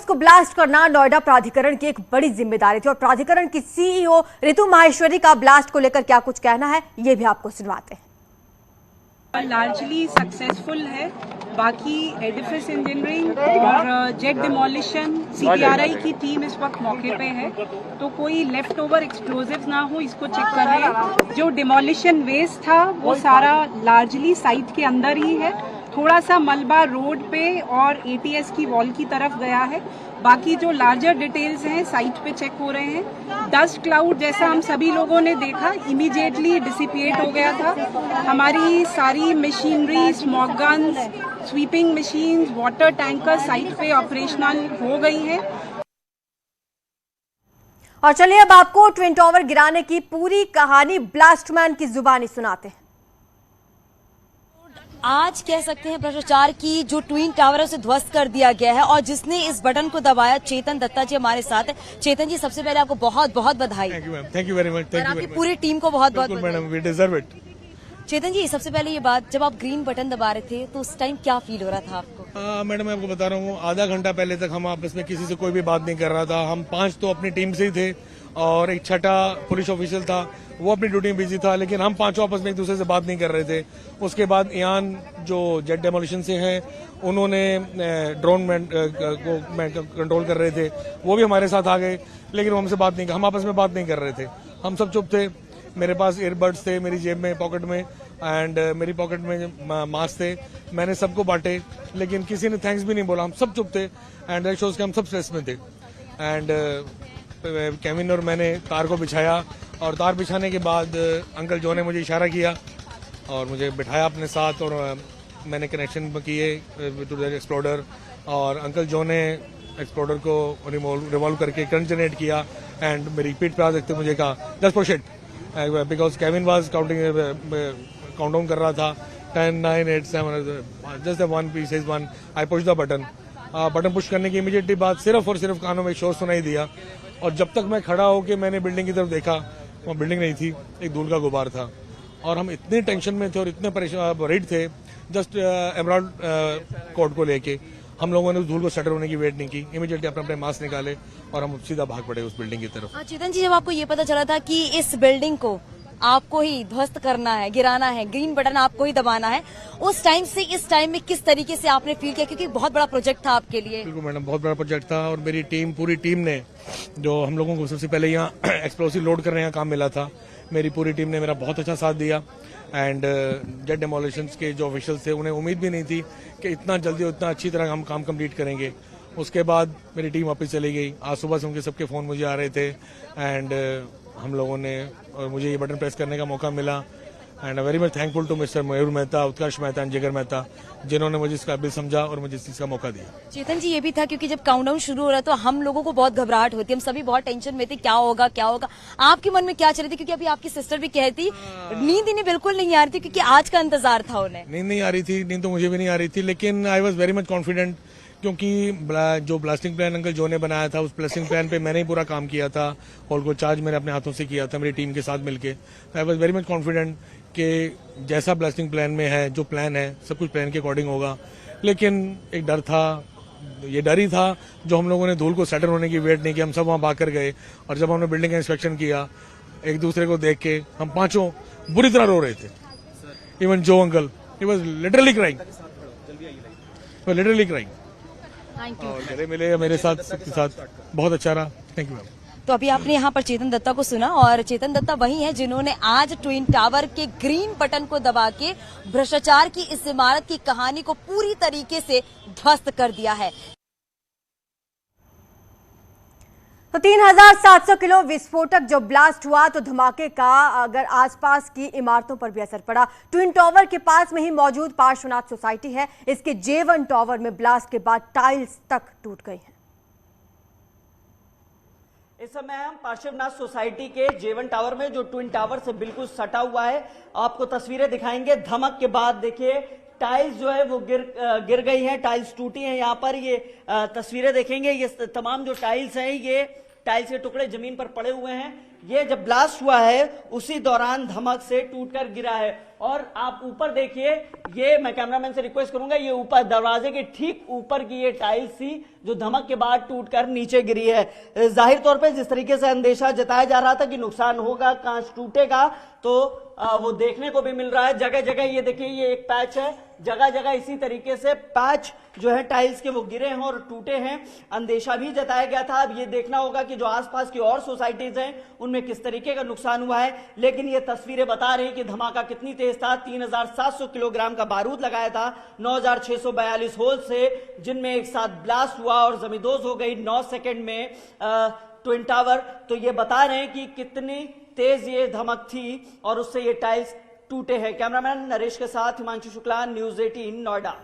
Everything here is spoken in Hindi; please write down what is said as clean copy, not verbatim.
को ब्लास्ट करना नोएडा प्राधिकरण की एक बड़ी जिम्मेदारी थी और प्राधिकरण की सीईओ रितु माहेश्वरी का ब्लास्ट को लेकर क्या कुछ कहना है, ये भी आपको सुनवाते हैं। लार्जली सक्सेसफुल है। बाकी एडिफिस इंजीनियरिंग और जेट डिमोलिशन सीपीआरआई की टीम इस वक्त मौके पे है, तो कोई लेफ्ट ओवर एक्सप्लोजिव्स ना हो इसको चेक कर रहे हैं। जो डिमोलिशन वेस्ट था वो सारा लार्जली साइट के अंदर ही है, थोड़ा सा मलबा रोड पे और एटीएस की वॉल की तरफ गया है। बाकी जो लार्जर डिटेल्स हैं साइट पे चेक हो रहे हैं। डस्ट क्लाउड जैसा हम सभी लोगों ने देखा इमीडिएटली डिसिपिएट हो गया था। हमारी सारी machinery, smog guns, sweeping machines, water tanker site पे ऑपरेशनल हो गई हैं। और चलिए अब आपको ट्विन टावर गिराने की पूरी कहानी ब्लास्टमैन की जुबानी सुनाते हैं। आज कह सकते हैं भ्रष्टाचार की जो ट्विन टावर है उसे ध्वस्त कर दिया गया है और जिसने इस बटन को दबाया, चेतन दत्ता जी हमारे साथ है। चेतन जी, सबसे पहले आपको बहुत बहुत बधाई। Thank you very much. और आपकी पूरी टीम को बहुत बहुत मैडम, वी डिजर्व इट। चेतन जी, सबसे पहले ये बात, जब आप ग्रीन बटन दबा रहे थे तो उस टाइम क्या फील हो रहा था आपको? मैडम, मैं आपको बता रहा हूँ, आधा घंटा पहले तक हम आपस में किसी से कोई भी बात नहीं कर रहा था। हम 5 तो अपनी टीम से ही थे और एक छठा पुलिस ऑफिशियल था, वो अपनी ड्यूटी में बिजी था, लेकिन हम 5 आपस में एक दूसरे से बात नहीं कर रहे थे। उसके बाद यान जो जेट डेमोलिशन से हैं, उन्होंने ड्रोन को कंट्रोल कर रहे थे, वो भी हमारे साथ आ गए, लेकिन वो हमसे बात नहीं, हम आपस में बात नहीं कर रहे थे। हम सब चुप थे। मेरे पास ईयरबड्स थे मेरी जेब में, पॉकेट में, एंड मेरी पॉकेट में मास्क थे। मैंने सबको बांटे, लेकिन किसी ने थैंक्स भी नहीं बोला। हम सब चुप थे एंड दैट शोज के हम सब स्ट्रेस में थे। एंड केविन और मैंने तार को बिछाया और तार बिछाने के बाद अंकल जो ने मुझे इशारा किया और मुझे बिठाया अपने साथ और मैंने कनेक्शन किए टू द एक्सप्लोडर और अंकल जो ने एक्सप्लोडर को रिवॉल्व करके करंट जनरेट किया एंड मेरी पीठ पे आ देखते मुझे कहा just push it, because Kevin was countdown कर रहा था 10 9 8 7 just the one piece is one. I push the button. Button पुश करने की इमीडिएटली बाद सिर्फ और सिर्फ कानों में शोर सुनाई दिया और जब तक मैं खड़ा होकर मैंने बिल्डिंग की तरफ देखा, वहाँ बिल्डिंग नहीं थी, एक धूल का गुबार था और हम इतने टेंशन में थे और इतने परेशान वरीड थे। जस्ट एमराल्ड कोर्ट को लेके हम लोगों ने उस धूल को सेटल होने की वेट नहीं की, इमीडिएटली अपने अपने मास्क निकाले और हम सीधा भाग पड़े उस बिल्डिंग की तरफ। चेतन जी, जब आपको ये पता चला था कि इस बिल्डिंग को आपको ही ध्वस्त करना है, गिराना है, ग्रीन बटन आपको ही दबाना है, उस टाइम से इस टाइम में किस तरीके से आपने फील किया? क्योंकि बहुत बड़ा प्रोजेक्ट था आपके लिए। बिल्कुल मैडम, बहुत बड़ा प्रोजेक्ट था और मेरी टीम, पूरी टीम ने, जो हम लोगों को सबसे पहले यहाँ एक्सप्लोसिव लोड करने का काम मिला था, मेरी पूरी टीम ने मेरा बहुत अच्छा साथ दिया। एंड जेट डेमोलिशन के जो ऑफिशियल्स थे उन्हें उम्मीद भी नहीं थी कि इतना जल्दी और इतना अच्छी तरह हम काम कंप्लीट करेंगे। उसके बाद मेरी टीम वापस चली गई। आज सुबह से उनके सबके फ़ोन मुझे आ रहे थे एंड हम लोगों ने और मुझे ये बटन प्रेस करने का मौका मिला and very much thankful to mister Mayur Mehta, Utkarsh Mehta and Jigar Mehta, जिन्होंने मुझे इसका काबिल समझा और मुझे इस चीज़ का मौका दिया। चेतन जी, ये भी था क्योंकि जब काउंटडाउन शुरू हो रहा तो हम लोगों को बहुत घबराहट होती, हम सभी बहुत टेंशन में थे, क्या होगा क्या होगा। आपके मन में क्या चल रही थी? क्योंकि अभी आपकी सिस्टर भी कहती नींद इन्हें बिल्कुल नहीं आ रही थी क्योंकि आज का इंतजार था उन्हें। नींद नहीं आ रही थी, नींद तो मुझे भी नहीं आ रही थी, लेकिन I was very much confident क्योंकि जो ब्लास्टिंग प्लान अंकल जो ने बनाया था, उस ब्लास्टिंग प्लान पे मैंने ही पूरा काम किया था और को चार्ज मैंने अपने हाथों से किया था मेरी टीम के साथ मिलके। I was very much confident कि जैसा ब्लास्टिंग प्लान में है, जो प्लान है, सब कुछ प्लान के अकॉर्डिंग होगा। लेकिन एक डर था, ये डर ही था जो हम लोगों ने धूल को सेटल होने की वेट नहीं की। हम सब वहाँ भाग कर गए और जब हमने बिल्डिंग का इंस्पेक्शन किया, एक दूसरे को देख के हम पांचों बुरी तरह रो रहे थे। इवन जो uncle, he was literally crying, literally crying. और गले मिले मेरे साथ, सबके साथ बहुत अच्छा रहा। Thank you ma'am. तो अभी आपने यहाँ पर चेतन दत्ता को सुना और चेतन दत्ता वही हैं जिन्होंने आज ट्विन टावर के ग्रीन बटन को दबा के भ्रष्टाचार की इस इमारत की कहानी को पूरी तरीके से ध्वस्त कर दिया है। तो 3700 किलो विस्फोटक जो ब्लास्ट हुआ तो धमाके का अगर आसपास की इमारतों पर भी असर पड़ा। ट्विन टावर के पास में ही मौजूद पार्श्वनाथ सोसाइटी है, इसके J1 टावर में ब्लास्ट के बाद टाइल्स तक टूट गई हैं। इस समय हम पार्श्वनाथ सोसाइटी के J1 टावर में, जो ट्विन टावर से बिल्कुल सटा हुआ है, आपको तस्वीरें दिखाएंगे। धमक के बाद देखिए टाइल्स जो है वो गिर गई हैं, टाइल्स टूटी हैं। यहाँ पर ये तस्वीरें देखेंगे, ये तमाम जो टाइल्स हैं, ये टाइल्स के टुकड़े जमीन पर पड़े हुए हैं। ये जब ब्लास्ट हुआ है उसी दौरान धमक से टूटकर गिरा है। और आप ऊपर देखिए, ये मैं कैमरामैन से रिक्वेस्ट करूंगा, ये ऊपर दरवाजे के ठीक ऊपर की ये टाइल्स थी जो धमक के बाद टूटकर नीचे गिरी है। जाहिर तौर पे जिस तरीके से अंदेशा जताया जा रहा था कि नुकसान होगा, कांच टूटेगा, तो वो देखने को भी मिल रहा है। जगह जगह ये देखिए, ये एक पैच है, जगह जगह इसी तरीके से पैच जो है टाइल्स के वो गिरे हैं और टूटे हैं। अंदेशा भी जताया गया था। अब ये देखना होगा कि जो आसपास की और सोसाइटीज हैं उनमें किस तरीके का नुकसान हुआ है। लेकिन ये तस्वीरें बता रही कि धमाका कितनी तेज था। 3700 किलोग्राम का बारूद लगाया था 9642 होल से, जिनमें एक साथ ब्लास्ट हुआ और जमींदोज हो गई 9 सेकंड में ट्विन टावर। तो ये बता रहे हैं कि कितनी तेज ये धमक थी और उससे ये टाइल्स टूटे हैं। कैमरामैन नरेश के साथ हिमांशु शुक्ला, न्यूज़ 18 नोएडा।